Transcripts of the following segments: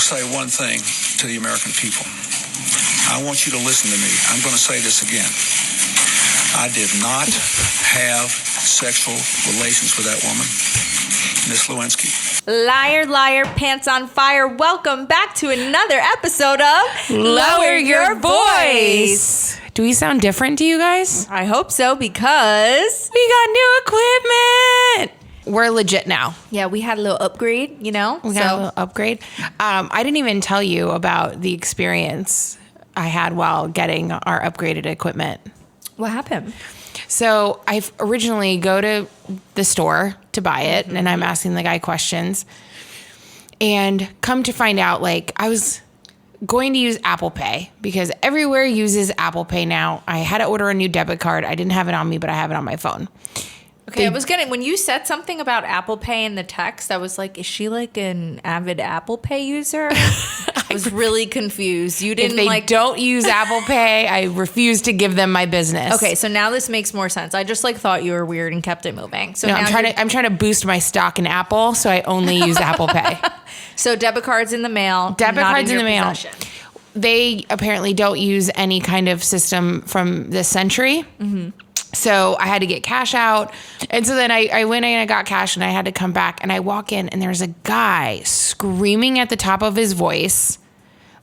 to say one thing to the American people. I want you to listen to me. I'm going to say this again. I did not have sexual relations with that woman, Miss Lewinsky. Liar, liar, pants on fire. Welcome back to another episode of Lower Your Voice. Do we sound different to you guys? I hope so, because we got new equipment. We're legit now. Yeah, we had a little upgrade, We got a little upgrade. I didn't even tell you about the experience I had while getting our upgraded equipment. What happened? So I originally go to the store to buy it, and I'm asking the guy questions. And come to find out, I was going to use Apple Pay because everywhere uses Apple Pay now. I had to order a new debit card. I didn't have it on me, but I have it on my phone. Okay, when you said something about Apple Pay in the text, I was like, is she an avid Apple Pay user? I was really confused. You didn't If they don't use Apple Pay, I refuse to give them my business. Okay, so now this makes more sense. I just thought you were weird and kept it moving. So no, now I'm trying to boost my stock in Apple, so I only use Apple Pay. So debit cards in the mail. Debit cards in the mail. Possession. They apparently don't use any kind of system from this century. Mm-hmm. So I had to get cash out. And so then I went in and I got cash and I had to come back. And I walk in and there's a guy screaming at the top of his voice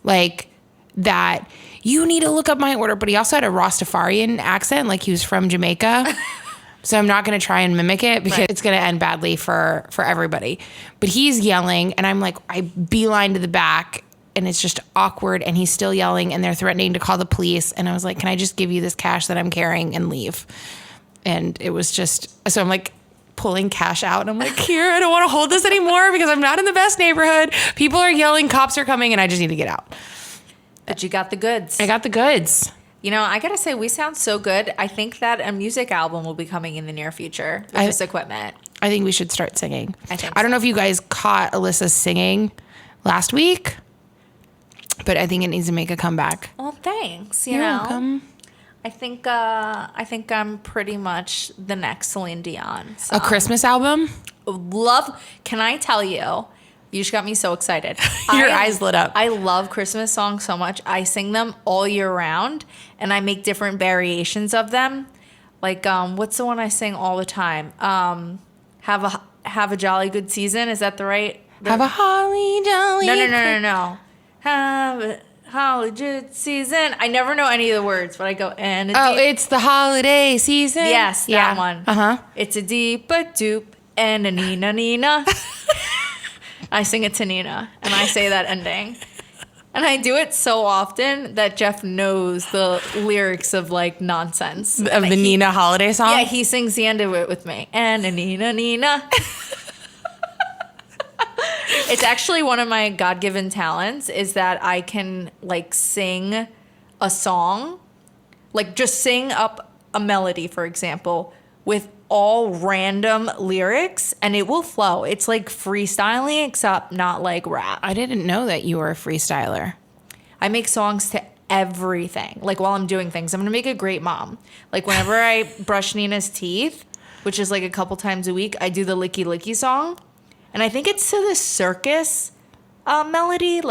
that you need to look up my order. But he also had a Rastafarian accent, like he was from Jamaica. So I'm not going to try and mimic it because it's going to end badly for everybody. But he's yelling and I beeline to the back. And it's just awkward, and he's still yelling, and they're threatening to call the police. And I was like, can I just give you this cash that I'm carrying and leave? And it was just, so I'm pulling cash out, and I'm like, here, I don't want to hold this anymore because I'm not in the best neighborhood. People are yelling, cops are coming, and I just need to get out. But you got the goods. I got the goods. I got to say, we sound so good. I think that a music album will be coming in the near future with this equipment. I think we should start singing. I don't know if you guys caught Alyssa singing last week. But I think it needs to make a comeback. Well, thanks. You're welcome. I think I'm pretty much the next Celine Dion. So. A Christmas album? Can I tell you? You just got me so excited. Your eyes lit up. I love Christmas songs so much. I sing them all year round, and I make different variations of them. What's the one I sing all the time? Have a jolly good season. Is that the right? Have a holly jolly. No. Have a holiday season. I never know any of the words, but I go and it's the holiday season. Yes, that one. It's a deep a doop and a Nina. I sing it to Nina, and I say that ending, and I do it so often that Jeff knows the lyrics of nonsense of the Nina holiday song. Yeah, he sings the end of it with me, and a Nina. It's actually one of my God-given talents is that I can sing a song, just sing up a melody, for example, with all random lyrics and it will flow. It's freestyling except not rap. I didn't know that you were a freestyler. I make songs to everything. While I'm doing things, I'm going to make a great mom. Whenever I brush Nina's teeth, which is a couple times a week, I do the Licky Licky song. And I think it's to the circus melody, you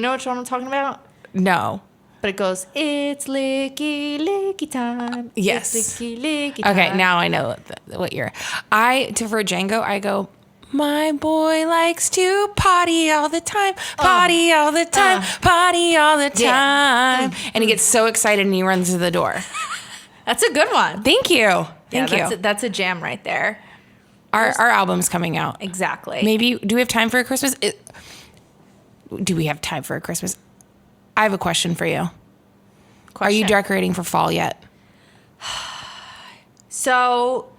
know what I'm talking about? No. But it goes, it's licky licky time. Yes. It's licky licky time. Okay, now I know what you're. For Django, I go, my boy likes to party all the time, party all the time, party all the time. Yeah. And he gets so excited and he runs to the door. That's a good one. Thank you. Thank you. That's a jam right there. Our album's coming out. Exactly. Maybe, do we have time for a Christmas? Do we have time for a Christmas? I have a question for you. Are you decorating for fall yet? So,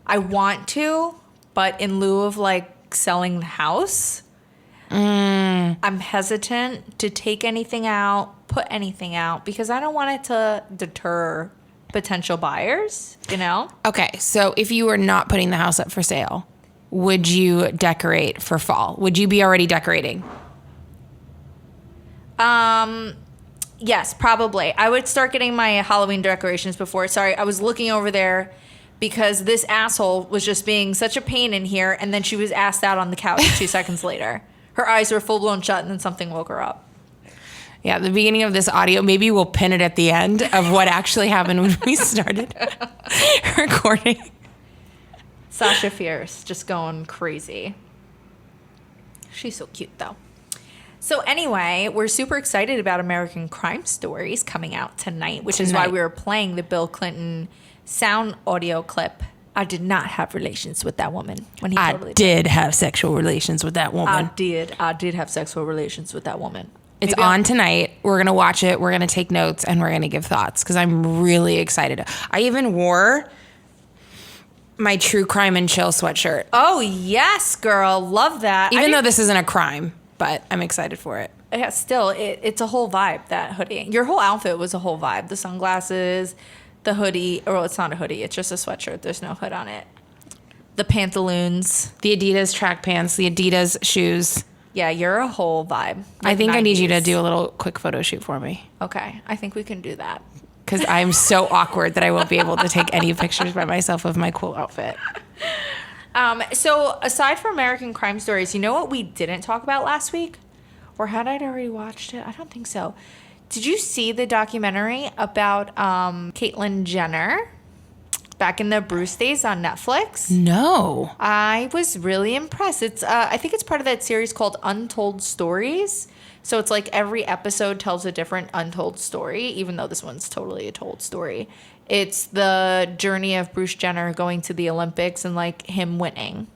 I want to, but in lieu of selling the house, I'm hesitant to take anything out, put anything out, because I don't want it to deter potential buyers, Okay, so if you were not putting the house up for sale, would you decorate for fall? Would you be already decorating? Yes, probably. I would start getting my Halloween decorations before. Sorry, I was looking over there because this asshole was just being such a pain in here, and then she was assed out on the couch 2 seconds later. Her eyes were full blown shut, and then something woke her up. Yeah, the beginning of this audio, maybe we'll pin it at the end of what actually happened when we started recording. Sasha Fierce just going crazy. She's so cute, though. So anyway, we're super excited about American Crime Stories coming out tonight, which is why we were playing the Bill Clinton sound audio clip. I did not have relations with that woman. When he totally did have sexual relations with that woman. I did have sexual relations with that woman. It's on tonight. We're going to watch it. We're going to take notes, and we're going to give thoughts because I'm really excited. I even wore my True Crime and Chill sweatshirt. Oh, yes, girl. Love that. Even though this isn't a crime, but I'm excited for it. Yeah, still, it's a whole vibe, that hoodie. Your whole outfit was a whole vibe. The sunglasses, the hoodie. Well, it's not a hoodie. It's just a sweatshirt. There's no hood on it. The pantaloons. The Adidas track pants. The Adidas shoes. Yeah, you're a whole vibe. I think 90s. I need you to do a little quick photo shoot for me. Okay, I think we can do that. Because I'm so awkward that I won't be able to take any pictures by myself of my cool outfit. So aside from American Crime Stories, you know what we didn't talk about last week? Or had I already watched it? I don't think so. Did you see the documentary about Caitlyn Jenner back in the Bruce days on Netflix? No. I was really impressed. It's I think it's part of that series called Untold Stories. So it's like every episode tells a different untold story, even though this one's totally a told story. It's the journey of Bruce Jenner going to the Olympics and like him winning.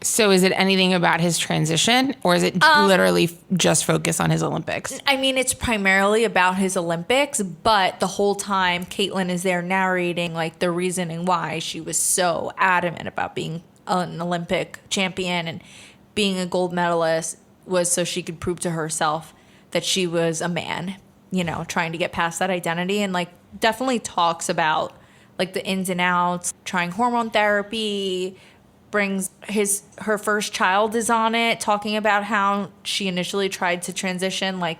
So is it anything about his transition, or is it literally just focus on his Olympics? I mean, it's primarily about his Olympics, but the whole time Caitlyn is there narrating like the reasoning why she was so adamant about being an Olympic champion and being a gold medalist was so she could prove to herself that she was a man, you know, trying to get past that identity, and like definitely talks about like the ins and outs, trying hormone therapy, brings her first child is on it, talking about how she initially tried to transition like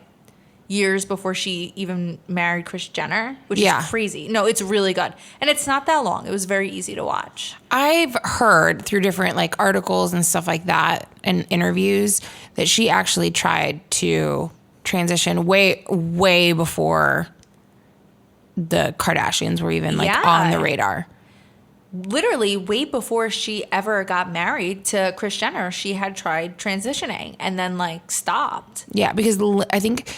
years before she even married Kris Jenner, which is crazy. No, it's really good. And it's not that long. It was very easy to watch. I've heard through different like articles and stuff like that and interviews that she actually tried to transition way before the Kardashians were even like on the radar. Literally way before she ever got married to Kris Jenner, she had tried transitioning and then like stopped. Yeah, because I think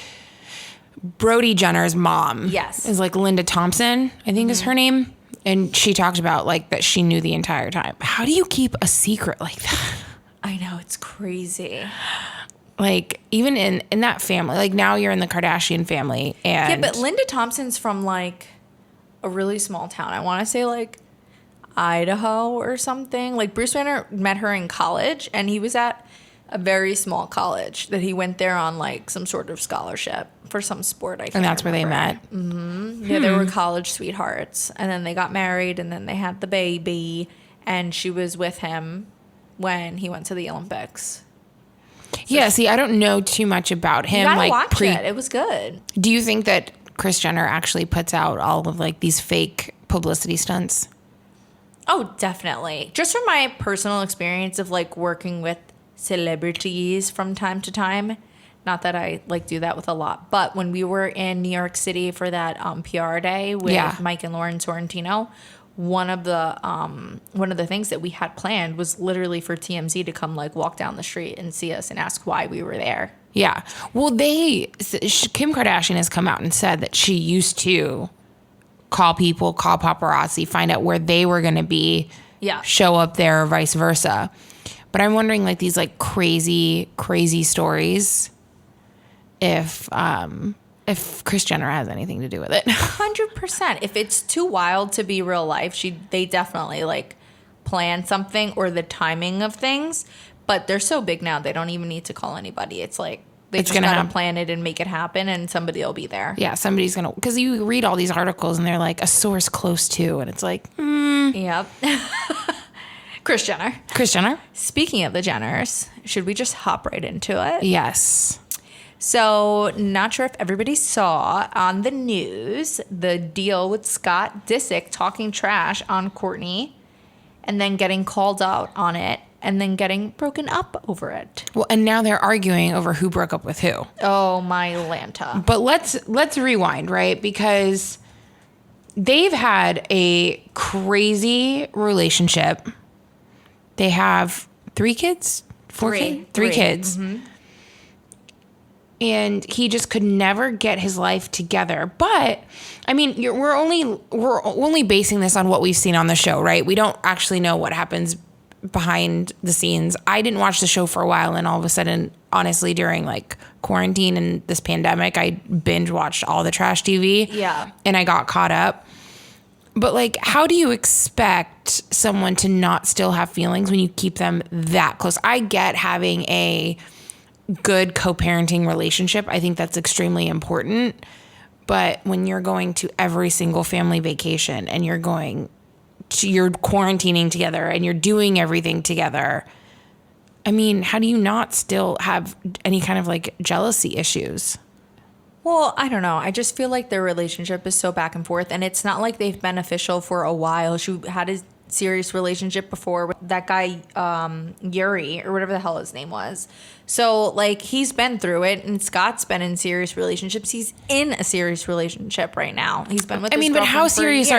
Brody Jenner's mom is like Linda Thompson, I think is her name. And she talked about like that she knew the entire time. How do you keep a secret like that? I know, it's crazy. Like even in that family, like now you're in the Kardashian family. And yeah, but Linda Thompson's from like a really small town. I want to say like Idaho or something. Like Bruce Jenner met her in college, and he was at a very small college that he went there on like some sort of scholarship for some sport. And that's where they met. Mm-hmm. Yeah, they were college sweethearts, and then they got married, and then they had the baby, and she was with him when he went to the Olympics. So yeah, see, I don't know too much about him. You gotta like watch it. It was good. Do you think that Kris Jenner actually puts out all of like these fake publicity stunts? Oh, definitely. Just from my personal experience of like working with celebrities from time to time. Not that I like do that with a lot, but when we were in New York City for that PR day with Mike and Lauren Sorrentino, one of the things that we had planned was literally for TMZ to come like walk down the street and see us and ask why we were there. Yeah. Well, Kim Kardashian has come out and said that she used to call paparazzi, find out where they were going to be, show up there, or vice versa. But I'm wondering, like, these, like, crazy stories, if Kris Jenner has anything to do with it. 100%. If it's too wild to be real life, they definitely, like, plan something or the timing of things. But they're so big now, they don't even need to call anybody. It's like, they just got to plan it and make it happen, and somebody will be there. Yeah, somebody's going to... Because you read all these articles, and they're like, a source close to, and it's like, Yep. Kris Jenner. Speaking of the Jenners, should we just hop right into it? Yes. So, not sure if everybody saw on the news the deal with Scott Disick talking trash on Kourtney and then getting called out on it and then getting broken up over it. Well, and now they're arguing over who broke up with who. Oh, my Lanta. But let's rewind, right? Because they've had a crazy relationship. They have 3 kids? 4 kids? 3 kids. Mm-hmm. And he just could never get his life together. But I mean, we're only basing this on what we've seen on the show, right? We don't actually know what happens behind the scenes. I didn't watch the show for a while, and all of a sudden, honestly, during like quarantine and this pandemic, I binge watched all the trash TV. Yeah. And I got caught up. But like, how do you expect someone to not still have feelings when you keep them that close? I get having a good co-parenting relationship. I think that's extremely important. But when you're going to every single family vacation and you're quarantining together and you're doing everything together, I mean, how do you not still have any kind of like jealousy issues? Well, I don't know. I just feel like their relationship is so back and forth, and it's not like they've been official for a while. She had a serious relationship before with that guy, Yuri, or whatever the hell his name was. So, like, he's been through it, and Scott's been in serious relationships. He's in a serious relationship right now. He's been with. But how serious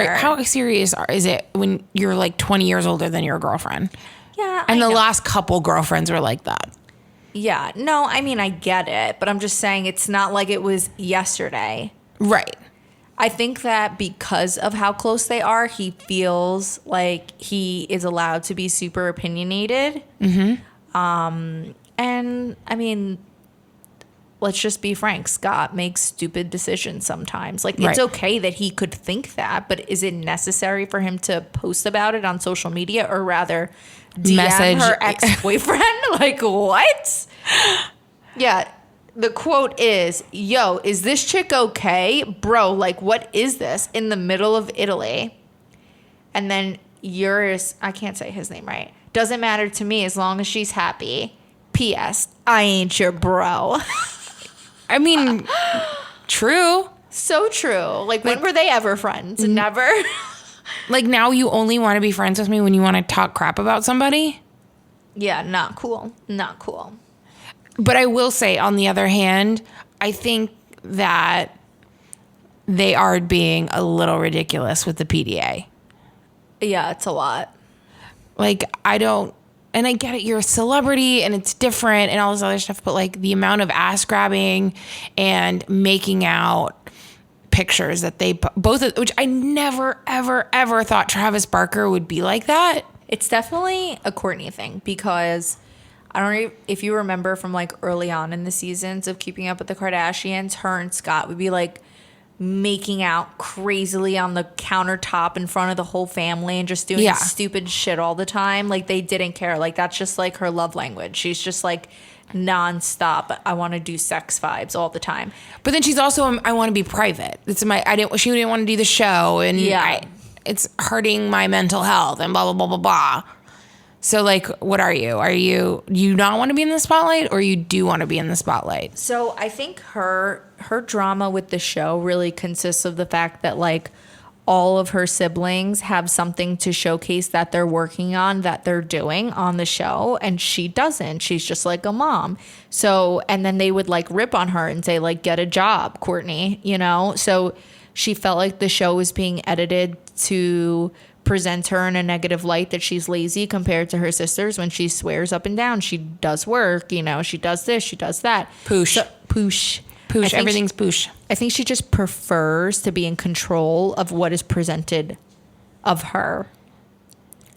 is it when you're like 20 years older than your girlfriend? Yeah, and the last couple girlfriends were like that. Yeah, no, I mean, I get it, but I'm just saying it's not like it was yesterday. Right. I think that because of how close they are, he feels like he is allowed to be super opinionated. Mm-hmm. And I mean, let's just be frank. Scott makes stupid decisions sometimes. Like, it's okay that he could think that, but is it necessary for him to post about it on social media, or rather DM her ex-boyfriend? Like, what? Yeah. The quote is, "Yo, is this chick okay? Bro, like, what is this? In the middle of Italy." And then yours, I can't say his name right. "Doesn't matter to me as long as she's happy. P.S. I ain't your bro." I mean, true. So true. Like, when were they ever friends? Never. Like, now you only want to be friends with me when you want to talk crap about somebody? Yeah, not cool. Not cool. But I will say, on the other hand, I think that they are being a little ridiculous with the PDA. Yeah, it's a lot. Like, and I get it, you're a celebrity and it's different and all this other stuff, but like the amount of ass grabbing and making out pictures that they both, which I never, ever, ever thought Travis Barker would be like that. It's definitely a Kourtney thing, because I don't know if you remember from like early on in the seasons of Keeping Up with the Kardashians, her and Scott would be like making out crazily on the countertop in front of the whole family and just doing stupid shit all the time. Like, they didn't care. Like, that's just like her love language. She's just like nonstop, I want to do sex vibes all the time. But then she's also, I want to be private. She didn't want to do the show, and it's hurting my mental health and blah, blah, blah, blah, blah. So, like, what are you? Do you not want to be in the spotlight, or you do want to be in the spotlight? So I think her drama with the show really consists of the fact that, like, all of her siblings have something to showcase that they're working on, that they're doing on the show, and she doesn't. She's just like a mom. So, and then they would like rip on her and say, like, get a job, Kourtney, you know? So she felt like the show was being edited to present her in a negative light, that she's lazy compared to her sisters, when she swears up and down she does work, you know, she does this, she does that. Poosh. Everything's poosh. I think she just prefers to be in control of what is presented of her,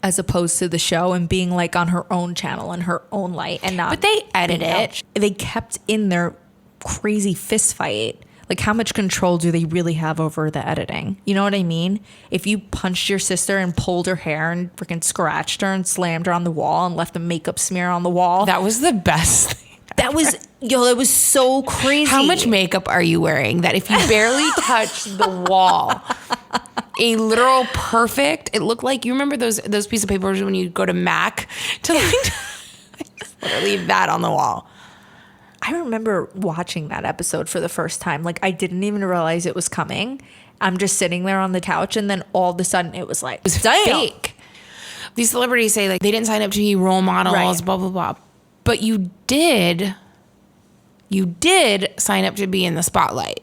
as opposed to the show and being like on her own channel and her own light, and not. But they edit it. They kept in their crazy fist fight. Like, how much control do they really have over the editing? You know what I mean? If you punched your sister and pulled her hair and freaking scratched her and slammed her on the wall and left a makeup smear on the wall. That was the best thing. That was, it was so crazy. How much makeup are you wearing that if you barely touch the wall, a literal perfect, it looked like, you remember those pieces of paper when you go to Mac to like, just literally that on the wall. I remember watching that episode for the first time. Like, I didn't even realize it was coming. I'm just sitting there on the couch, and then all of a sudden it was like, it was fake. these celebrities say like they didn't sign up to be role models, Right. blah, blah, blah. But you did sign up to be in the spotlight.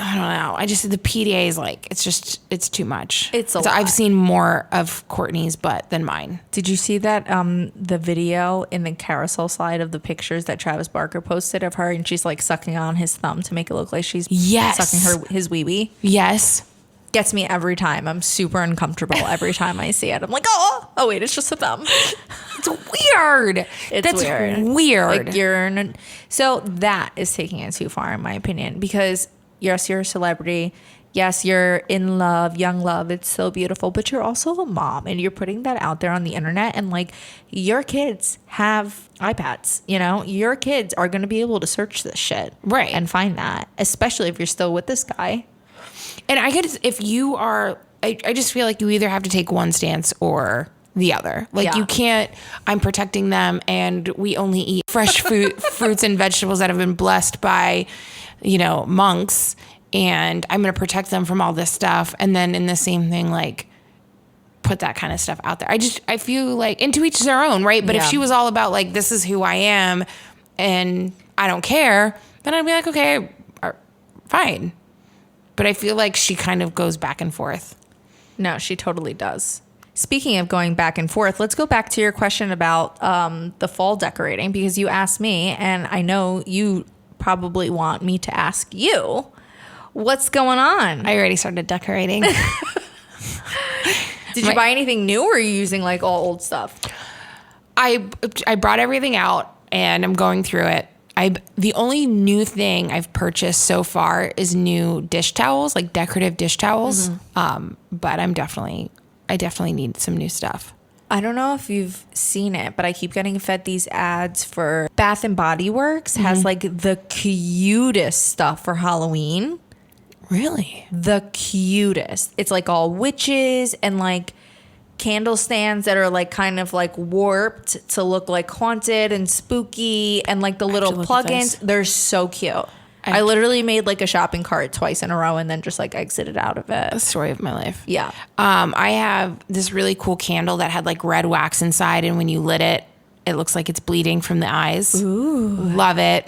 I don't know. I just, the PDA is like, it's too much. It's a So lot. I've seen more of Kourtney's butt than mine. Did you see that the video in the carousel slide of the pictures that Travis Barker posted of her, and she's like sucking on his thumb to make it look like she's Yes. sucking his wee wee? Yes. Gets me every time. I'm super uncomfortable every time I see it. I'm like, oh wait, it's just a thumb. It's weird. It's That's weird. Like so that is taking it too far in my opinion, because yes, you're a celebrity. Yes, you're in love, young love. It's so beautiful, but you're also a mom and you're putting that out there on the internet, and like your kids have iPads, you know, your kids are going to be able to search this shit. Right. And find that, especially if you're still with this guy. And I could, if you are, I just feel like you either have to take one stance or the other. Like Yeah. you can't, I'm protecting them and we only eat fresh fruits and vegetables that have been blessed by, you know, monks, and I'm going to protect them from all this stuff. And then in the same thing, like put that kind of stuff out there. I feel like, and to each their own, right? But if Yeah. she was all about like, this is who I am and I don't care, then I'd be like, okay, fine. But I feel like she kind of goes back and forth. No, she totally does. Speaking of going back and forth, let's go back to your question about the fall decorating, because you asked me, and I know you probably want me to ask you, what's going on? I already started decorating. Did you buy anything new, or are you using like all old stuff? I brought everything out and I'm going through it. The only new thing I've purchased so far is new dish towels, like decorative dish towels. But I definitely need some new stuff. I don't know if you've seen it, but I keep getting fed these ads for Bath and Body Works has like the cutest stuff for Halloween. Really? The cutest. It's like all witches and like candle stands that are like kind of like warped to look like haunted and spooky, and like the little look at plugins. this. They're so cute. I literally made like a shopping cart twice in a row and then just like exited out of The it. story of my life. Yeah. I have this really cool candle that had like red wax inside, and when you lit it, it looks like it's bleeding from the eyes. Ooh. Love it.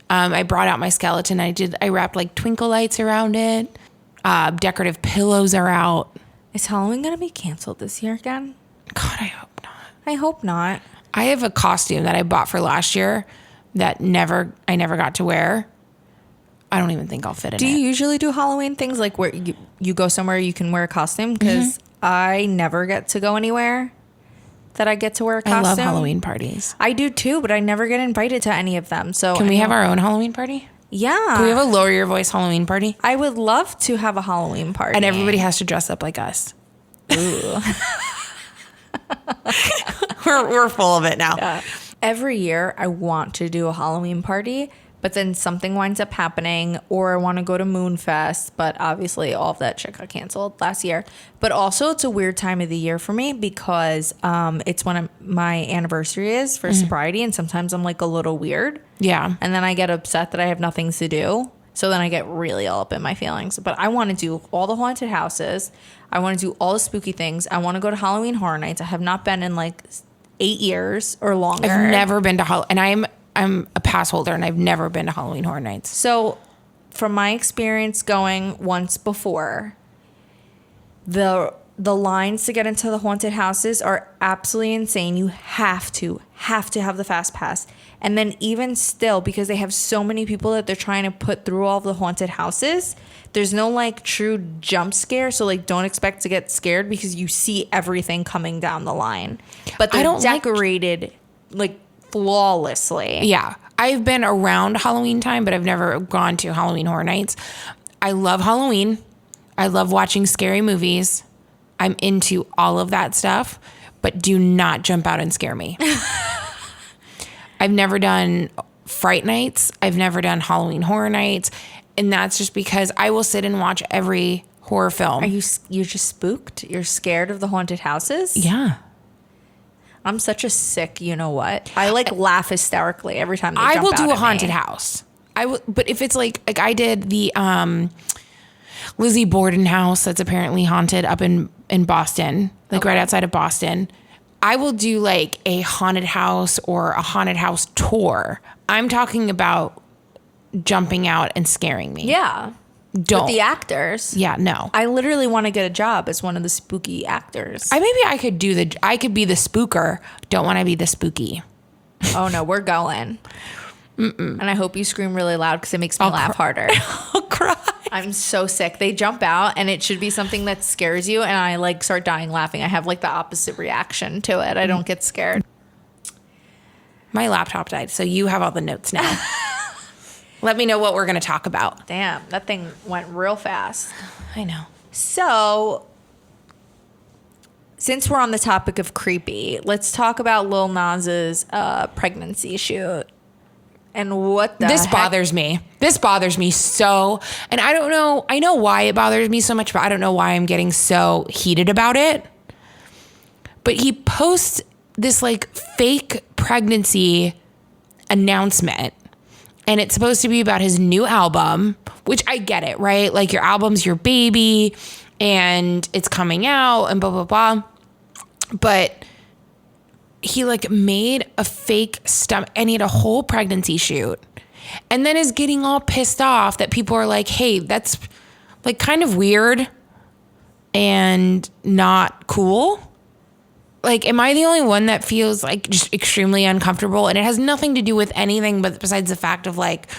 I brought out my skeleton. I wrapped like twinkle lights around it. Decorative pillows are out. Is Halloween going to be canceled this year again? God, I hope not. I hope not. I have a costume that I bought for last year that I never got to wear. I don't even think I'll fit in Do it. you usually do Halloween things like where you go somewhere you can wear a costume? Because I never get to go anywhere that I get to wear a costume. I love Halloween parties. I do too, but I never get invited to any of them. So Can we have our own Halloween party? Yeah. Can we have a lower your voice Halloween party? I would love to have a Halloween party. And everybody has to dress up like us. Ooh. We're full of it now. Yeah. Every year I want to do a Halloween party, but then something winds up happening, or I want to go to Moonfest, but obviously all of that shit got canceled last year. But also it's a weird time of the year for me because it's when my anniversary is for sobriety, and sometimes I'm like a little weird. Yeah. And then I get upset that I have nothing to do. So then I get really all up in my feelings. But I want to do all the haunted houses. I want to do all the spooky things. I want to go to Halloween Horror Nights. I have not been in like 8 years or longer. I've never been to Halloween, and I'm a pass holder, and I've never been to Halloween Horror Nights. So from my experience going once before, the lines to get into the haunted houses are absolutely insane. You have to have the fast pass. And then even still, because they have so many people that they're trying to put through all the haunted houses, there's no like true jump scare. So like don't expect to get scared because you see everything coming down the line. But they're decorated like flawlessly. Yeah. I've been around Halloween time, but I've never gone to Halloween Horror Nights. I love Halloween. I love watching scary movies. I'm into all of that stuff, but do not jump out and scare me. I've never done Fright Nights. I've never done Halloween Horror Nights. And that's just because I will sit and watch every horror film. You're just spooked? You're scared of the haunted houses? Yeah. I'm such a sick, you know what? I like laugh hysterically every time they I jump will out do a at haunted me. house. I will, but if it's like I did the Lizzie Borden house that's apparently haunted up in Boston. like right outside of Boston. I will do like a haunted house or a haunted house tour. I'm talking about jumping out and scaring me. Yeah. Don't. With the actors. Yeah, no. I literally want to get a job as one of the spooky actors. I could be the spooker. Don't want to be the spooky. Oh no, we're going. And I hope you scream really loud because it makes me laugh harder. I'll cry. I'm so sick. They jump out and it should be something that scares you and I like start dying laughing. I have like the opposite reaction to it. I don't get scared. My laptop died, so you have all the notes now. Let me know what we're going to talk about. Damn, that thing went real fast. I know. So, since we're on the topic of creepy, let's talk about Lil Nas's pregnancy shoot. And what the This heck? bothers me. This bothers me so. And I don't know. I know why it bothers me so much, but I don't know why I'm getting so heated about it. But he posts this like fake pregnancy announcement. And it's supposed to be about his new album, which I get it, right? Like your album's your baby and it's coming out and blah, blah, blah. But he like made a fake stomach and he had a whole pregnancy shoot and then is getting all pissed off that people are like, hey, that's like kind of weird and not cool. Like, am I the only one that feels like just extremely uncomfortable? And it has nothing to do with anything but besides the fact of like,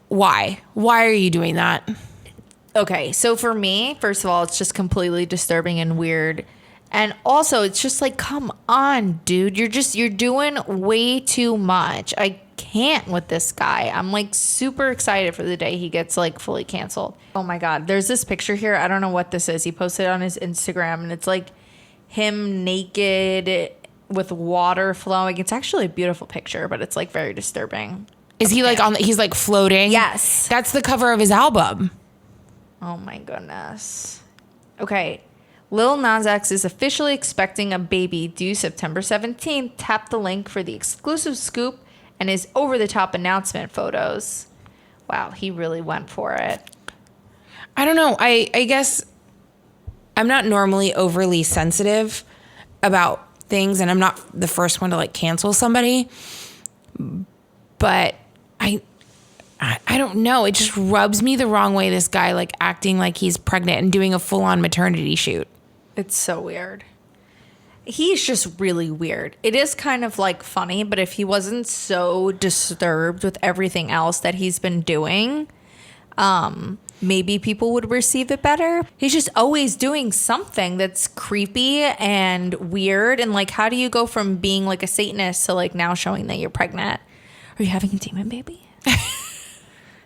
why are you doing that? Okay, so for me, first of all, it's just completely disturbing and weird. And also, it's just like, come on, dude. You're doing way too much. I can't with this guy. I'm like super excited for the day he gets like fully canceled. Oh my God. There's this picture here. I don't know what this is. He posted it on his Instagram and it's like him naked with water flowing. It's actually a beautiful picture, but it's like very disturbing. Is he like he's like floating? Yes. That's the cover of his album. Oh my goodness. Okay. Lil Nas X is officially expecting a baby due September 17th. Tap the link for the exclusive scoop and his over-the-top announcement photos. Wow, he really went for it. I don't know. I guess I'm not normally overly sensitive about things, and I'm not the first one to like cancel somebody. But I don't know. It just rubs me the wrong way. This guy like acting like he's pregnant and doing a full-on maternity shoot. It's so weird. He's just really weird. It is kind of like funny, but if he wasn't so disturbed with everything else that he's been doing, maybe people would receive it better. He's just always doing something that's creepy and weird. And like, how do you go from being like a Satanist to like now showing that you're pregnant? Are you having a demon baby?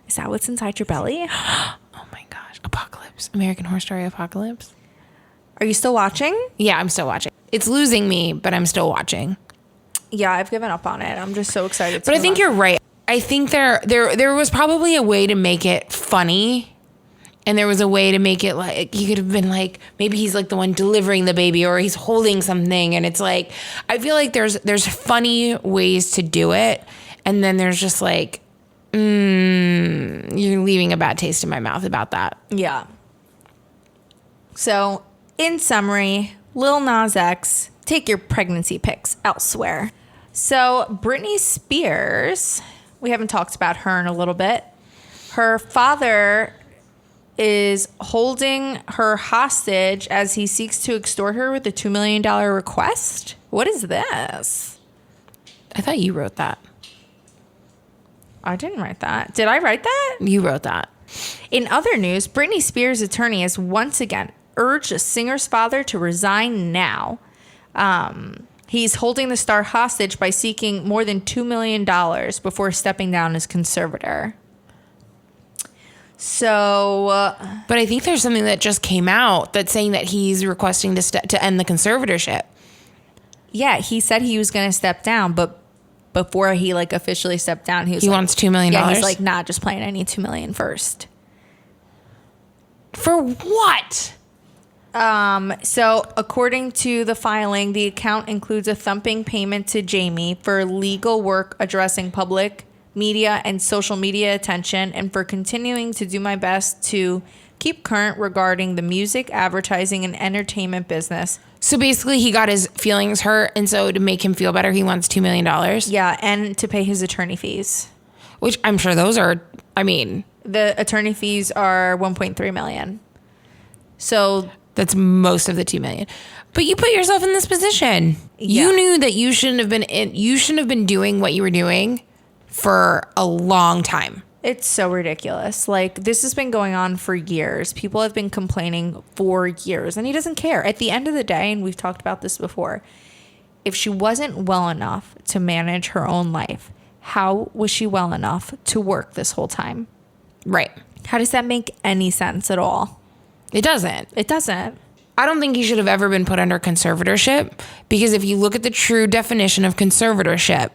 Is that what's inside your belly? Oh my gosh. Apocalypse. American Horror Story Apocalypse. Are you still watching? Yeah, I'm still watching. It's losing me, but I'm still watching. Yeah, I've given up on it. I'm just so excited. But I think you're right. I think there was probably a way to make it funny. And there was a way to make it like, he could have been like, maybe he's like the one delivering the baby or he's holding something. And it's like, I feel like there's funny ways to do it. And then there's just like, you're leaving a bad taste in my mouth about that. Yeah. So, in summary, Lil Nas X, take your pregnancy pics elsewhere. So, Britney Spears, we haven't talked about her in a little bit. Her father is holding her hostage as he seeks to extort her with a $2 million request. What is this? I thought you wrote that. I didn't write that. Did I write that? You wrote that. In other news, Britney Spears' attorney has once again urged the singer's father to resign now. He's holding the star hostage by seeking more than $2 million before stepping down as conservator. So, but I think there's something that just came out that's saying that he's requesting to end the conservatorship. Yeah, he said he was going to step down, but before he like officially stepped down, he wants $2 million. Yeah, he's like, nah, just playing. I need $2 million first. For what? So according to the filing, the account includes a thumping payment to Jamie for legal work addressing public media and social media attention and for continuing to do my best to keep current regarding the music, advertising, and entertainment business. So basically, he got his feelings hurt, and so to make him feel better, he wants $2 million. Yeah, and to pay his attorney fees. Which I'm sure those are, I mean... The attorney fees are $1.3 million. So... That's most of the $2 million. But you put yourself in this position. Yeah. You knew that you shouldn't have been doing what you were doing for a long time. It's so ridiculous. Like, this has been going on for years. People have been complaining for years, and he doesn't care. At the end of the day, and we've talked about this before, if she wasn't well enough to manage her own life, how was she well enough to work this whole time? Right. How does that make any sense at all? It doesn't. It doesn't. I don't think he should have ever been put under conservatorship, because if you look at the true definition of conservatorship,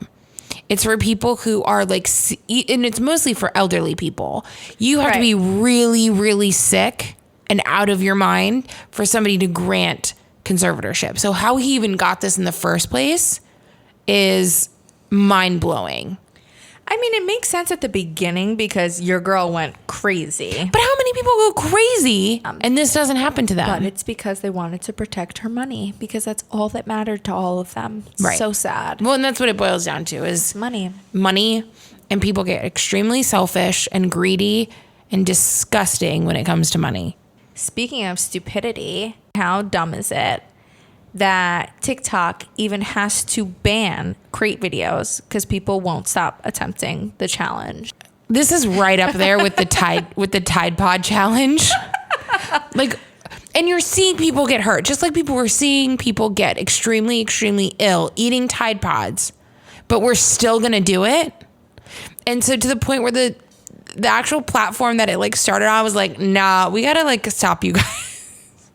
it's for people who are like, and it's mostly for elderly people. You have to be really, really sick and out of your mind for somebody to grant conservatorship. So how he even got this in the first place is mind blowing. I mean, it makes sense at the beginning because your girl went crazy. But how many people go crazy and this doesn't happen to them? But it's because they wanted to protect her money, because that's all that mattered to all of them. It's Right. so sad. Well, and that's what it boils down to is Money. And people get extremely selfish and greedy and disgusting when it comes to money. Speaking of stupidity, how dumb is it that TikTok even has to ban crate videos because people won't stop attempting the challenge? This is right up there with the Tide Pod challenge. Like, and you're seeing people get hurt, just like people were seeing people get extremely, extremely ill eating Tide Pods, but we're still gonna do it. And so to the point where the actual platform that it like started on was like, nah, we gotta like stop you guys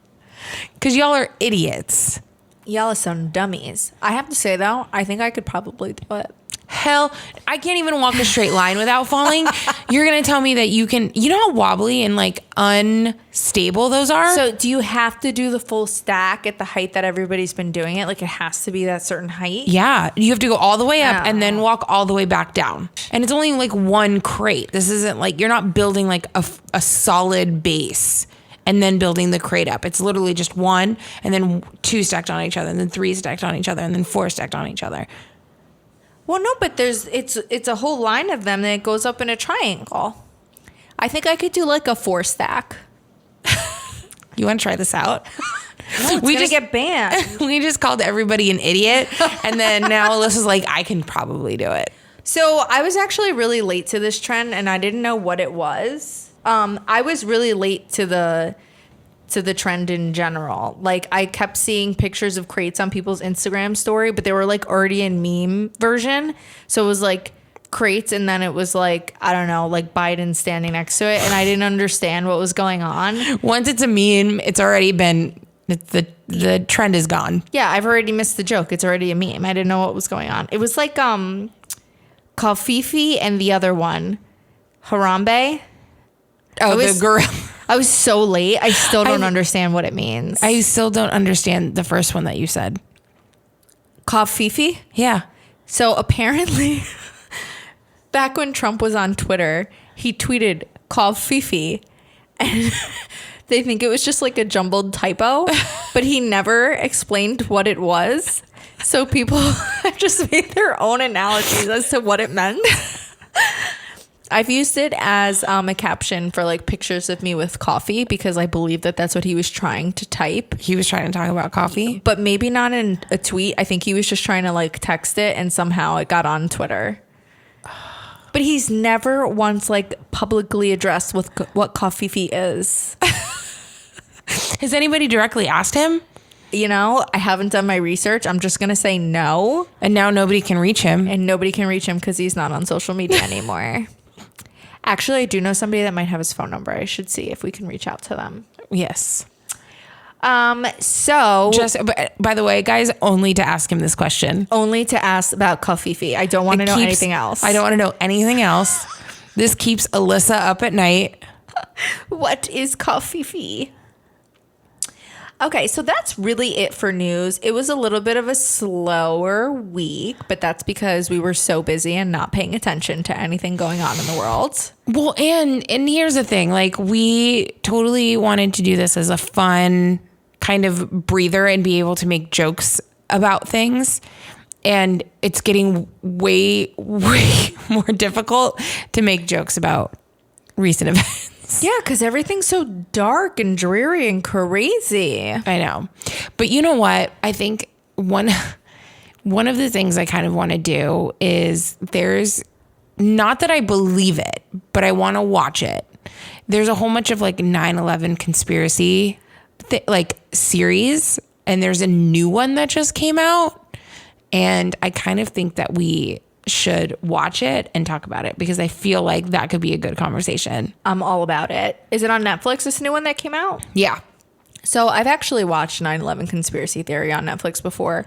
because y'all are idiots. Y'all are some dummies. I have to say though, I think I could probably do it. Hell, I can't even walk a straight line without falling. You're going to tell me that you can, you know how wobbly and like unstable those are? So do you have to do the full stack at the height that everybody's been doing it? Like it has to be that certain height? Yeah. You have to go all the way up Oh. and then walk all the way back down. And it's only like one crate. This isn't like, you're not building like a solid base and then building the crate up. It's literally just one and then two stacked on each other and then three stacked on each other and then four stacked on each other. Well, no, but it's a whole line of them that goes up in a triangle. I think I could do like a 4 stack. You want to try this out? No, we just get banned. We just called everybody an idiot. And then now Alyssa's like, I can probably do it. So I was actually really late to this trend and I didn't know what it was. I was really late to the trend in general. Like I kept seeing pictures of crates on people's Instagram story, but they were like already in meme version. So it was like crates and then it was like, I don't know, like Biden standing next to it. And I didn't understand what was going on. Once it's a meme, it's already been, the trend is gone. Yeah, I've already missed the joke. It's already a meme. I didn't know what was going on. It was like Kofifi and the other one, Harambe. Oh, the gorilla. I was so late. I still don't understand what it means. I still don't understand the first one that you said. Kofifi? Yeah. So apparently, back when Trump was on Twitter, he tweeted Kofifi, and they think it was just like a jumbled typo, but he never explained what it was. So people just made their own analogies as to what it meant. I've used it as a caption for like pictures of me with coffee because I believe that that's what he was trying to type. He was trying to talk about coffee? But maybe not in a tweet. I think he was just trying to like text it and somehow it got on Twitter. But he's never once like publicly addressed what coffee is. Has anybody directly asked him? You know, I haven't done my research. I'm just going to say no. And now nobody can reach him. And nobody can reach him because he's not on social media anymore. Actually, I do know somebody that might have his phone number. I should see if we can reach out to them. Yes. So just by the way, guys, only to ask him this question. Only to ask about Kofifi. I don't want to know anything else. I don't want to know anything else. This keeps Alyssa up at night. What is Kofifi? Okay, so that's really it for news. It was a little bit of a slower week, but that's because we were so busy and not paying attention to anything going on in the world. Well, and here's the thing. Like, we totally wanted to do this as a fun kind of breather and be able to make jokes about things. And it's getting way, way more difficult to make jokes about recent events. Yeah, because everything's so dark and dreary and crazy. I know. But you know what? I think one of the things I kind of want to do is there's, not that I believe it, but I want to watch it. There's a whole bunch of like 9/11 conspiracy like series, and there's a new one that just came out. And I kind of think that we should watch it and talk about it because I feel like that could be a good conversation. I'm all about it. Is it on Netflix, this new one that came out? Yeah. So I've actually watched 9/11 Conspiracy Theory on Netflix before.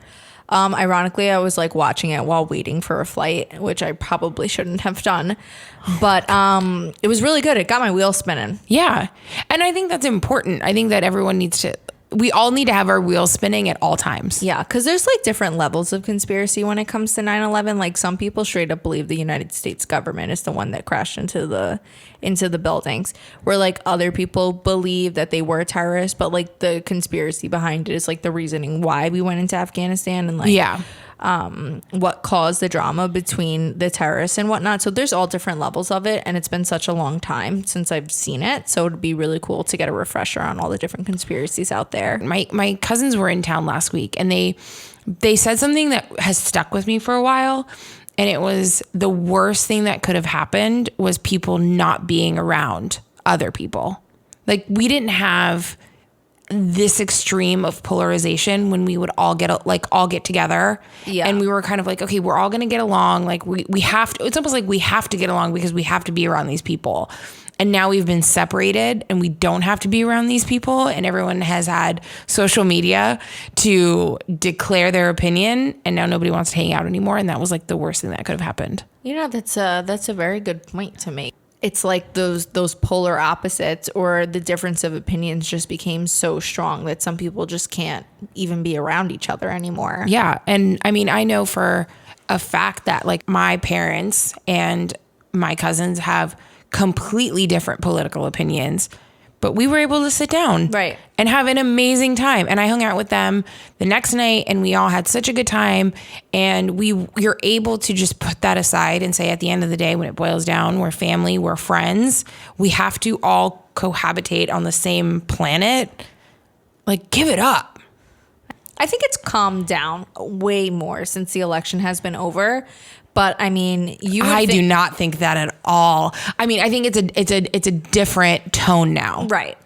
Ironically, I was like watching it while waiting for a flight, which I probably shouldn't have done. But it was really good. It got my wheels spinning. Yeah. And I think that's important. I think that we all need to have our wheels spinning at all times. Yeah, because there's like different levels of conspiracy when it comes to 9/11. Like some people straight up believe the United States government is the one that crashed into the buildings, where like other people believe that they were terrorists, but like the conspiracy behind it is like the reasoning why we went into Afghanistan and like what caused the drama between the terrorists and whatnot. So there's all different levels of it, and it's been such a long time since I've seen it, so it'd be really cool to get a refresher on all the different conspiracies out there. My cousins were in town last week, and they said something that has stuck with me for a while, and it was the worst thing that could have happened was people not being around other people. Like, we didn't have this extreme of polarization when we would all get together. Yeah. And we were kind of like, okay, we're all going to get along. Like we have to, it's almost like we have to get along because we have to be around these people. And now we've been separated and we don't have to be around these people. And everyone has had social media to declare their opinion. And now nobody wants to hang out anymore. And that was like the worst thing that could have happened. You know, that's a very good point to make. It's like those polar opposites, or the difference of opinions just became so strong that some people just can't even be around each other anymore. Yeah. And I mean, I know for a fact that like my parents and my cousins have completely different political opinions, but we were able to sit down and have an amazing time. And I hung out with them the next night and we all had such a good time. And you're able to just put that aside and say, at the end of the day, when it boils down, we're family, we're friends. We have to all cohabitate on the same planet. Like, give it up. I think it's calmed down way more since the election has been over. But I mean, I do not think that at all. I mean, I think it's a different tone now. Right.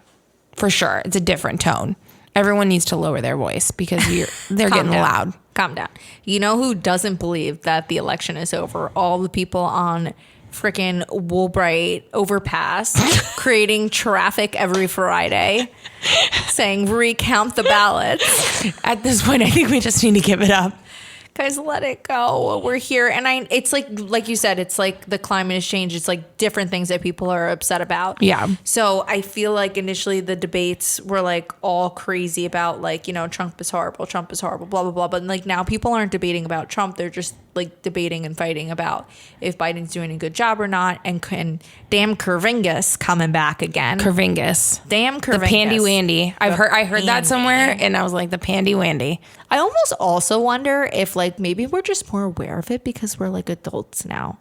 For sure. It's a different tone. Everyone needs to lower their voice because they're getting loud. Calm down. You know who doesn't believe that the election is over? All the people on freaking Woolbright overpass creating traffic every Friday saying recount the ballots. At this point, I think we just need to give it up. Guys, let it go. We're here. And it's like you said, it's like the climate has changed. It's like different things that people are upset about. Yeah. So I feel like initially the debates were like all crazy about like, you know, Trump is horrible, blah, blah, blah. But like now people aren't debating about Trump. They're just like debating and fighting about if Biden's doing a good job or not. And damn Curvingus coming back again. Curvingus. Damn Curvingus. The pandy wandy. I heard that somewhere and I was like, the pandy wandy. I almost also wonder if like maybe we're just more aware of it because we're like adults now.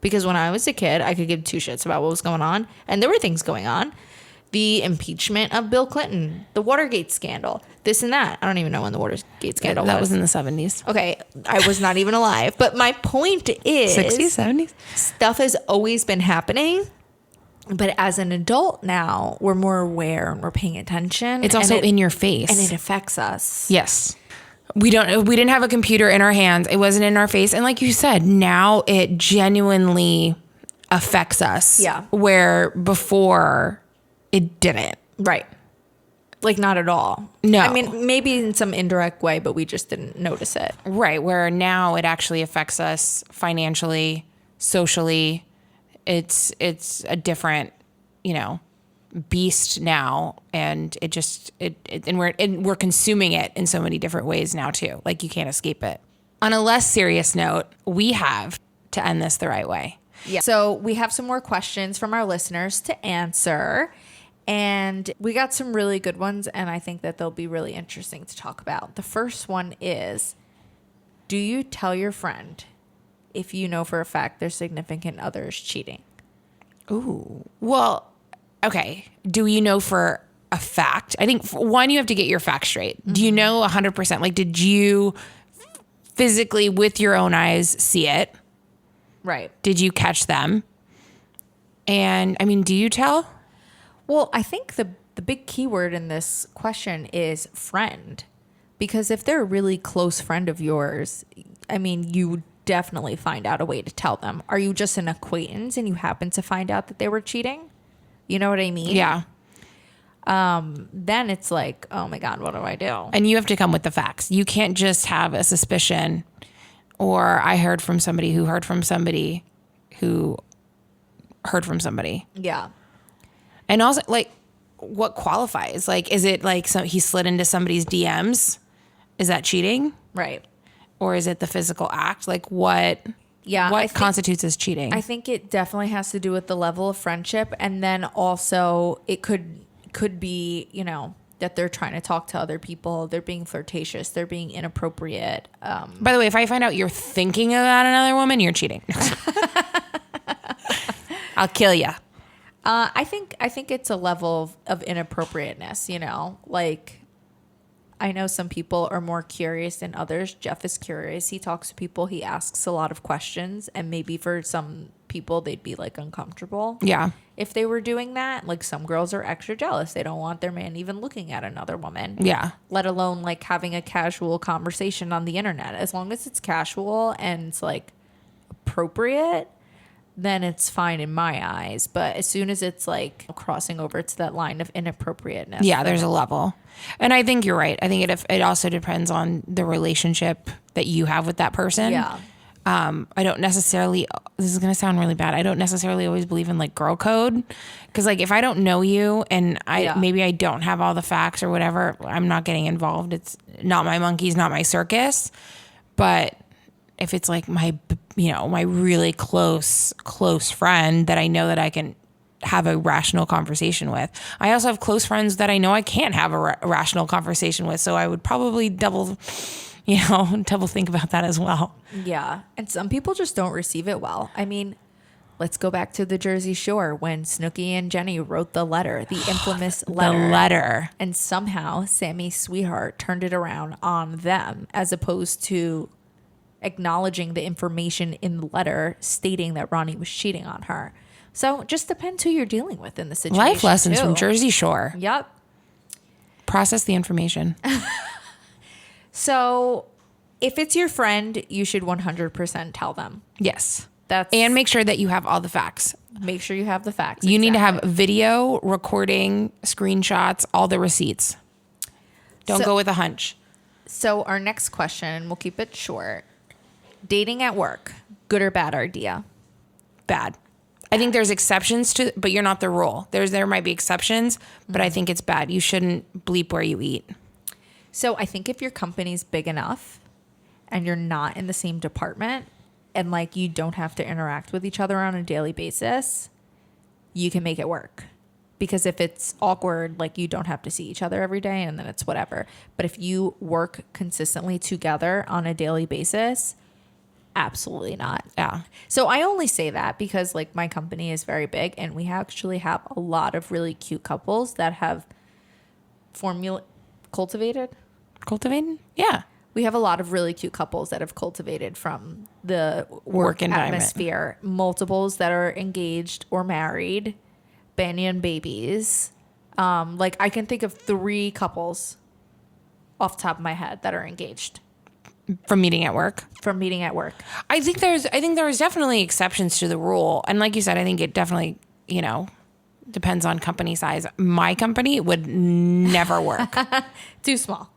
Because when I was a kid, I could give two shits about what was going on. And there were things going on. The impeachment of Bill Clinton, the Watergate scandal, this and that. I don't even know when the Watergate scandal was. That was in the 70s. Okay, I was not even alive. But my point is... 60s, 70s? Stuff has always been happening. But as an adult now, we're more aware and we're paying attention. It's also in your face. And it affects us. Yes. We didn't have a computer in our hands. It wasn't in our face. And like you said, now it genuinely affects us. Yeah. Where before it didn't. Right. Like not at all. No. I mean, maybe in some indirect way, but we just didn't notice it. Right. Where now it actually affects us financially, socially. It's a different, beast now, and we're consuming it in so many different ways now too. Like you can't escape it. On a less serious note, we have to end this the right way. Yeah. So we have some more questions from our listeners to answer. And we got some really good ones, and I think that they'll be really interesting to talk about. The first one is, do you tell your friend if you know for a fact their significant other is cheating? Ooh. Well, okay. Do you know for a fact? I think, one, you have to get your facts straight. Do you know 100%? Like, did you physically, with your own eyes, see it? Right. Did you catch them? And, I mean, do you tell? Well, I think the big keyword in this question is friend. Because if they're a really close friend of yours, I mean, you would definitely find out a way to tell them. Are you just an acquaintance and you happen to find out that they were cheating? You know what I mean? Yeah. Then it's like, oh my God, what do I do? And you have to come with the facts. You can't just have a suspicion, or I heard from somebody who heard from somebody who heard from somebody. Yeah. And also, like, what qualifies? Like, is it like he slid into somebody's DMs? Is that cheating? Right. Or is it the physical act? Like, what? Yeah. What constitutes as cheating? I think it definitely has to do with the level of friendship, and then also it could be, you know, that they're trying to talk to other people, they're being flirtatious, they're being inappropriate. By the way, if I find out you're thinking about another woman, you're cheating. I'll kill you. I think it's a level of inappropriateness, you know, like I know some people are more curious than others. Jeff is curious. He talks to people. He asks a lot of questions, and maybe for some people they'd be like uncomfortable. Yeah. If they were doing that, like some girls are extra jealous. They don't want their man even looking at another woman. Yeah. Let alone like having a casual conversation on the internet. As long as it's casual and it's like appropriate, then it's fine in my eyes. But as soon as it's like crossing over to that line of inappropriateness. Yeah, there's a level. And I think you're right. I think it also depends on the relationship that you have with that person. Yeah. I don't necessarily, this is going to sound really bad, I don't necessarily always believe in like girl code. Because like if I don't know you and maybe I don't have all the facts or whatever, I'm not getting involved. It's not my monkeys, not my circus. But if it's like my really close friend that I know that I can have a rational conversation with. I also have close friends that I know I can't have a rational conversation with. So I would probably double think about that as well. Yeah. And some people just don't receive it well. I mean, let's go back to the Jersey Shore when Snooki and Jenny wrote the letter, the infamous letter. The letter. And somehow Sammy's sweetheart turned it around on them as opposed to acknowledging the information in the letter stating that Ronnie was cheating on her. So it just depends who you're dealing with in the situation. Life lessons too. from Jersey Shore. Yep. Process the information. So if it's your friend, you should 100% tell them. Yes. And make sure that you have all the facts. Make sure you have the facts. You need to have video, recording, screenshots, all the receipts. Don't go with a hunch. So our next question, we'll keep it short. Dating at work, good or bad idea? Bad. I think there's exceptions to, but you're not the rule. There might be exceptions, but I think it's bad. You shouldn't bleep where you eat. So I think if your company's big enough and you're not in the same department and like you don't have to interact with each other on a daily basis, you can make it work. Because if it's awkward, like you don't have to see each other every day and then it's whatever. But if you work consistently together on a daily basis, absolutely not. Yeah. So I only say that because like my company is very big and we actually have a lot of really cute couples that have cultivated. Yeah. We have a lot of really cute couples that have cultivated from the Work environment. atmosphere. Multiples that are engaged or married, banyan babies. Like I can think of 3 couples off the top of my head that are engaged. From meeting at work. I think there's definitely exceptions to the rule. And like you said, I think it definitely, depends on company size. My company would never work. Too small.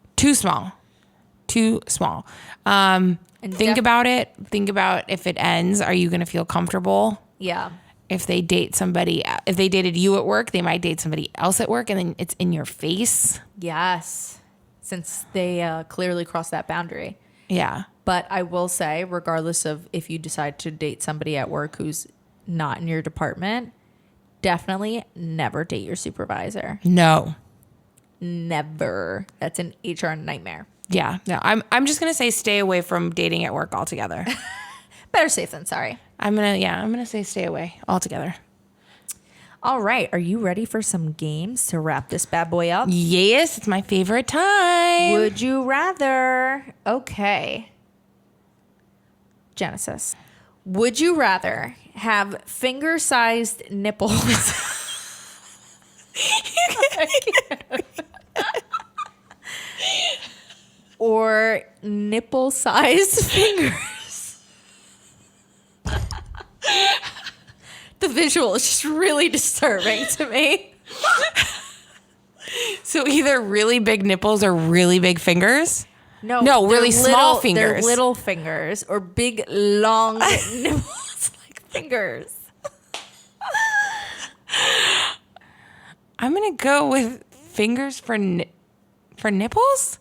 And think about it. Think about if it ends, are you going to feel comfortable? Yeah. If they dated you at work, they might date somebody else at work and then it's in your face. Yes. Since they clearly crossed that boundary. Yeah. But I will say, regardless of if you decide to date somebody at work who's not in your department, definitely never date your supervisor. No. Never. That's an HR nightmare. Yeah. No. I'm just gonna say stay away from dating at work altogether. Better safe than sorry. I'm gonna say stay away altogether. All right. Are you ready for some games to wrap this bad boy up? Yes, it's my favorite time. Would you rather? Okay. Genesis. Would you rather have finger-sized nipples? Or nipple-sized fingers? The visual is just really disturbing to me. So either really big nipples or really big fingers? No, really they're small They're fingers. little fingers or big, long nipples like fingers. I'm gonna go with fingers for nipples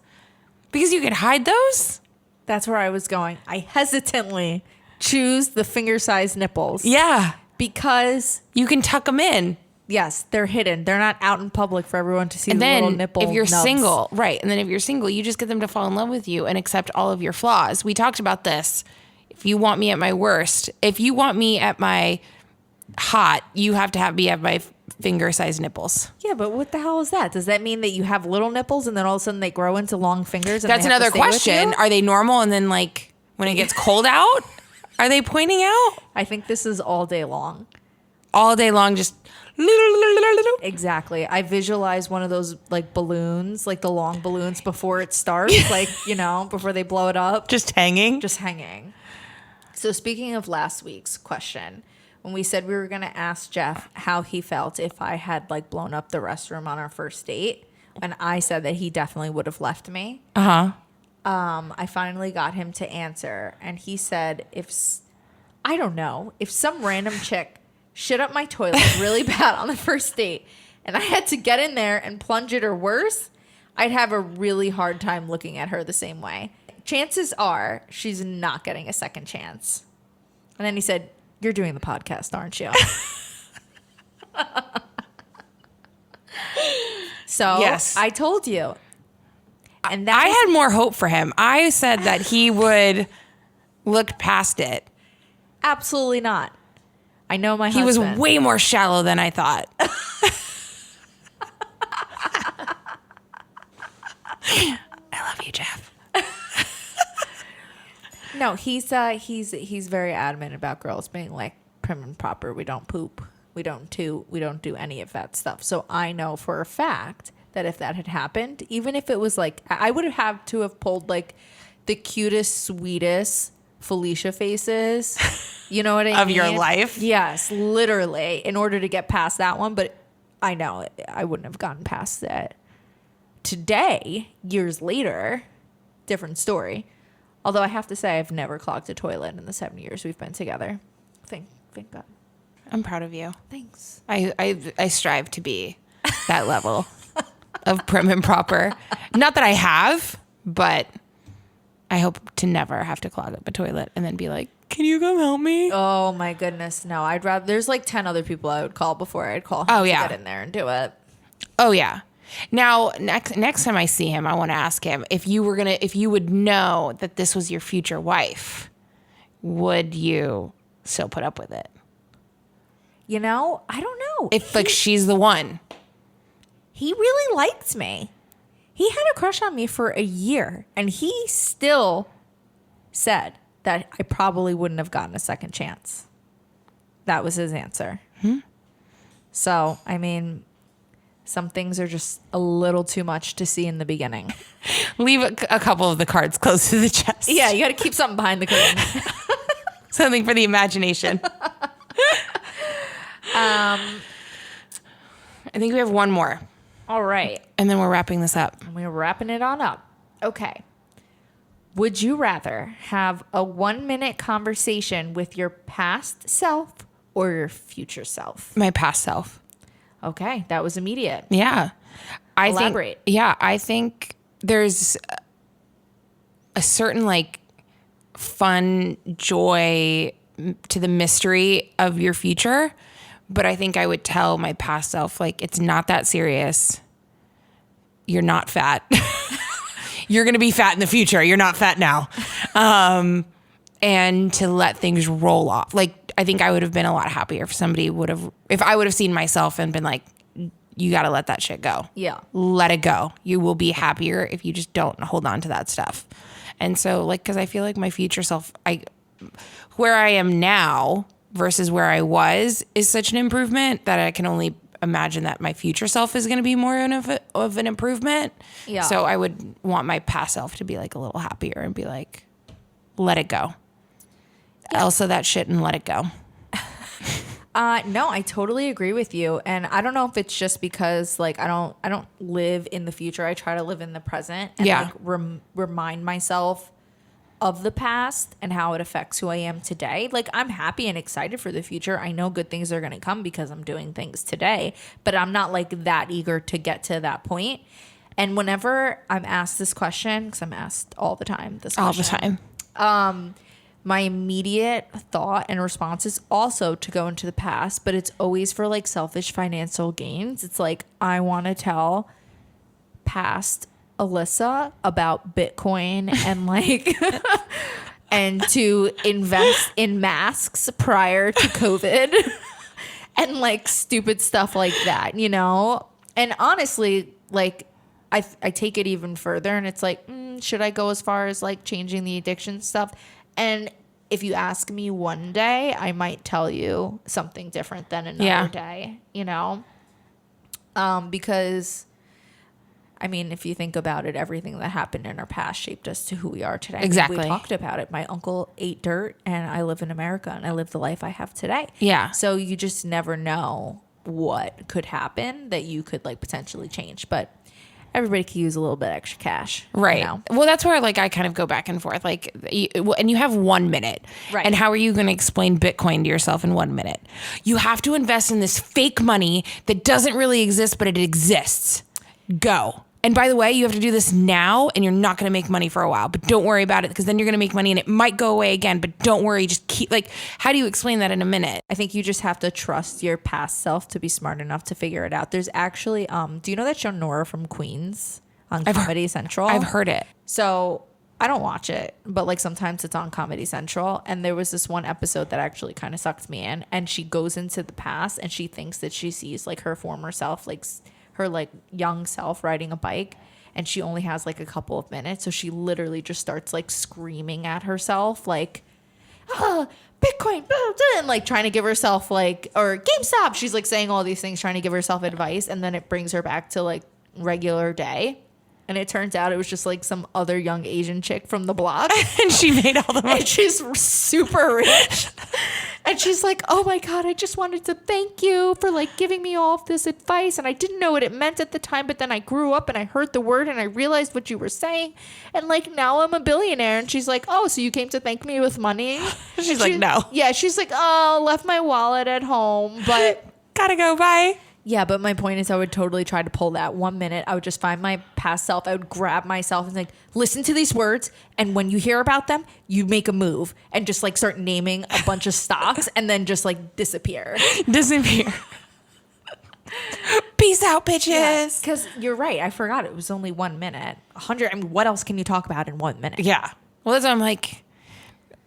because you could hide those. That's where I was going. I hesitantly choose the finger-sized nipples. Yeah, Because, you can tuck them in. yes, they're hidden. They're not out in public for everyone to see And the little then nipple if you're nubs. single, right? And then if you're single, you just get them to fall in love with you and accept all of your flaws. We talked about this. If you want me at my worst, if you want me at my hot, you have to be at my finger-sized nipples. Yeah, but what the hell is that? Does that mean that you have little nipples and then all of a sudden they grow into long fingers? And That's they have to another stay with question. you? Are they normal? And then like when it gets cold out, are they pointing out I think this is all day long. all day long? Just Exactly. I visualize one of those like balloons, like the long balloons before it starts, like, before they blow it up. just hanging. Just hanging. So speaking of last week's question, when we said we were going to ask Jeff how he felt if I had like blown up the restroom on our first date, and I said that he definitely would have left me. I finally got him to answer, and he said I don't know, if some random chick shit up my toilet really bad on the first date and I had to get in there and plunge it or worse, I'd have a really hard time looking at her the same way. Chances are she's not getting a second chance. And then he said, "You're doing the podcast, aren't you?" So Yes. I told you. And I had more hope for him. I said that he would look past it. absolutely not. I know my He was husband. way more shallow than I thought. I love you, Jeff. No, he's very adamant about girls being like prim and proper. We don't poop. We don't toot. We don't do any of that stuff. So I know for a fact that if that had happened, even if it was like, I would have to have pulled like the cutest, sweetest Felicia faces. You know what I mean? Of your life? Yes, literally, in order to get past that one. But I know I wouldn't have gotten past that. Today, years later, different story. Although I have to say, I've never clogged a toilet in the 7 years we've been together. Thank God. I'm proud of you. Thanks. I strive to be that level of prim and proper. Not that I have, but I hope to never have to clog up a toilet and then be like, "Can you come help me?" Oh my goodness, no! I'd rather. There's like 10 other people I would call before I'd call him Oh, to yeah. get in there and do it. Oh yeah. Now next time I see him, I want to ask him if you would know that this was your future wife, would you still put up with it? You know, I don't know. If like she's the one. He really liked me. He had a crush on me for a year, and he still said that I probably wouldn't have gotten a second chance. That was his answer. So, I mean, some things are just a little too much to see in the beginning. Leave a couple of the cards close to the chest. Yeah, you got to keep something behind the curtain. Something for the imagination. I think we have one more, All right. and then we're wrapping this up. We're wrapping it on up. Okay. Would you rather have a 1-minute conversation with your past self or your future self? My past self. Okay, that was immediate. Yeah. Elaborate. I think there's a certain like fun joy to the mystery of your future But I think I would tell my past self, like, it's not that serious. You're not fat. You're going to be fat in the future. You're not fat now. And to let things roll off. Like, I think I would have been a lot happier if I would have seen myself and been like, you got to let that shit go. Yeah. Let it go. You will be happier if you just don't hold on to that stuff. And so, like, because I feel like my future self, where I am now versus where I was is such an improvement that I can only imagine that my future self is going to be more of an improvement. Yeah. So I would want my past self to be like a little happier and be like, let it go. Yeah. Elsa that shit and let it go. No, I totally agree with you. And I don't know if it's just because like I don't live in the future. I try to live in the present and like remind myself of the past and how it affects who I am today. Like, I'm happy and excited for the future. I know good things are going to come because I'm doing things today, but I'm not like that eager to get to that point. And whenever I'm asked this question, because I'm asked all the time this question. All the time. My immediate thought and response is also to go into the past, but it's always for like selfish financial gains. It's like, I want to tell past Alyssa about Bitcoin and like, and to invest in masks prior to COVID and like stupid stuff like that, you know? And honestly, like, I take it even further and it's like, should I go as far as like changing the addiction stuff? And if you ask me one day, I might tell you something different than another day, you know? Because, I mean, if you think about it, everything that happened in our past shaped us to who we are today. Exactly. We talked about it. My uncle ate dirt and I live in America and I live the life I have today. Yeah. So you just never know what could happen that you could like potentially change. But everybody could use a little bit extra cash. Right. You know? Well, that's where like I kind of go back and forth. Like, and you have 1 minute. Right. And how are you going to explain Bitcoin to yourself in 1 minute? You have to invest in this fake money that doesn't really exist, but it exists. Go. And by the way, you have to do this now and you're not going to make money for a while, but don't worry about it because then you're going to make money and it might go away again, but don't worry. Just keep like, how do you explain that in a minute? I think you just have to trust your past self to be smart enough to figure it out. There's actually, do you know that show Nora from Queens on Comedy Central? I've heard it. So I don't watch it, but like sometimes it's on Comedy Central. And there was this one episode that actually kind of sucked me in. And she goes into the past and she thinks that she sees like her former self, like her like young self riding a bike, and she only has like a couple of minutes. So she literally just starts like screaming at herself, like, Bitcoin, and like trying to give herself like, or GameStop. She's like saying all these things, trying to give herself advice. And then it brings her back to like regular day. And it turns out it was just like some other young Asian chick from the block. And she made all the money. And she's super rich. And she's like, oh my God, I just wanted to thank you for like giving me all of this advice. And I didn't know what it meant at the time, but then I grew up and I heard the word and I realized what you were saying. And like now I'm a billionaire. And she's like, oh, so you came to thank me with money? She's like, no. Yeah, she's like, oh, left my wallet at home, but gotta go, bye. Yeah, but my point is I would totally try to pull that 1 minute. I would just find my past self. I would grab myself and like, listen to these words. And when you hear about them, you make a move and just like start naming a bunch of stocks and then just like disappear. Peace out, bitches. Because you're right. I forgot it was only 1 minute. 100. I mean, what else can you talk about in 1 minute? Yeah. Well, that's why I'm like,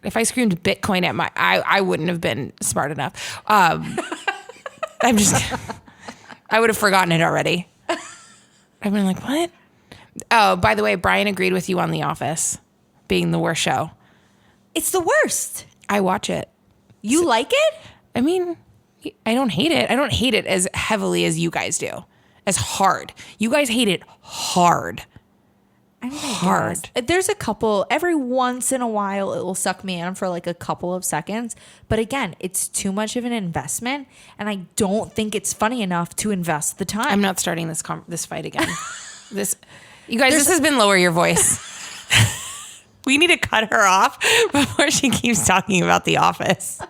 if I screamed Bitcoin at I wouldn't have been smart enough. I'm just... I would have forgotten it already. I've been like, what? Oh, by the way, Brian agreed with you on The Office being the worst show. It's the worst. I watch it. You like it? I mean, I don't hate it. I don't hate it as heavily as you guys do. As hard. You guys hate it hard. I mean, hard. There's a couple, every once in a while it will suck me in for like a couple of seconds. But again, it's too much of an investment. And I don't think it's funny enough to invest the time. I'm not starting this fight again. You guys, this has been Lower Your Voice. We need to cut her off before she keeps talking about The Office.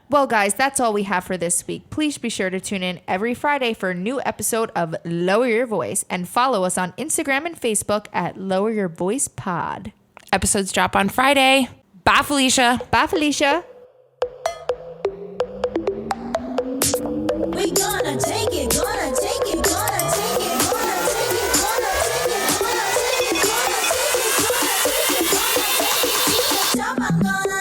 Well, guys, that's all we have for this week. Please be sure to tune in every Friday for a new episode of Lower Your Voice and follow us on Instagram and Facebook at Lower Your Voice Pod. Episodes drop on Friday. Bye, Felicia. Bye, Felicia. I'm gonna